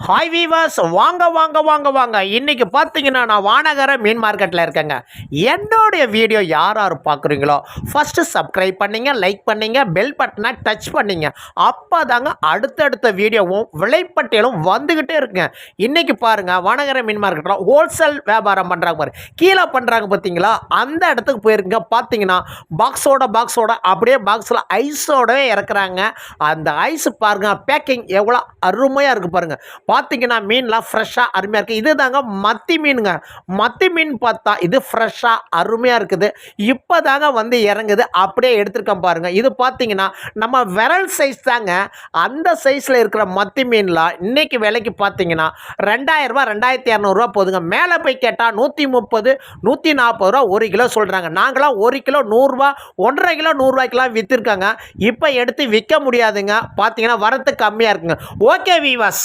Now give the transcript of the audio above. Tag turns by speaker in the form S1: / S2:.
S1: Hi viewers, வாங்க வாங்க வாங்க வாங்க. இன்னைக்கு பார்த்தீங்கன்னா நான் வானகர மீன் மார்க்கெட்டில் இருக்கேங்க. என்னுடைய வீடியோ யார் யார் பார்க்குறீங்களோ ஃபஸ்ட்டு சப்ஸ்கிரைப் பண்ணிங்க, லைக் பண்ணிங்க, பெல் பட்டனை டச் பண்ணிங்க. அப்போ தாங்க அடுத்தடுத்த வீடியோவும் விலைப்பட்டியலும் வந்துக்கிட்டே இருக்குங்க. இன்றைக்கி பாருங்கள், வானகர மீன் மார்க்கெட்டில் ஹோல்சேல் வியாபாரம் பண்ணுறாங்க பாரு, கீழே பண்ணுறாங்க பார்த்தீங்களா, அந்த இடத்துக்கு போயிருங்க. பார்த்தீங்கன்னா பாக்ஸோட அப்படியே பாக்ஸில் ஐஸோடவே இறக்குறாங்க. அந்த ஐஸ் பாருங்கள், பேக்கிங் எவ்வளோ அருமையாக இருக்குது பாருங்கள். பார்த்தீங்கன்னா மீன்லாம் ஃப்ரெஷ்ஷாக அருமையாக இருக்குது. இது தாங்க மத்தி மீனுங்க. மத்தி மீன் பார்த்தா இது ஃப்ரெஷ்ஷாக அருமையாக இருக்குது. இப்போ தாங்க வந்து இறங்குது. அப்படியே எடுத்துருக்கேன் பாருங்கள். இது பார்த்தீங்கன்னா நம்ம விரல் சைஸ் தாங்க. அந்த சைஸில் இருக்கிற மத்தி மீன்லாம் இன்றைக்கி விலைக்கு பார்த்தீங்கன்னா 2000 ரூபா 2200 போதுங்க. மேலே போய் கேட்டால் 130 140 ரூபா ஒரு கிலோ சொல்கிறாங்க. நாங்களாம் 1 கிலோ 100 ரூபா 1.5 கிலோ 100 ரூபாய்க்கெலாம் விற்றுருக்காங்க. இப்போ எடுத்து விற்க முடியாதுங்க. பார்த்தீங்கன்னா வரத்து கம்மியாக இருக்குங்க. Okay viewers.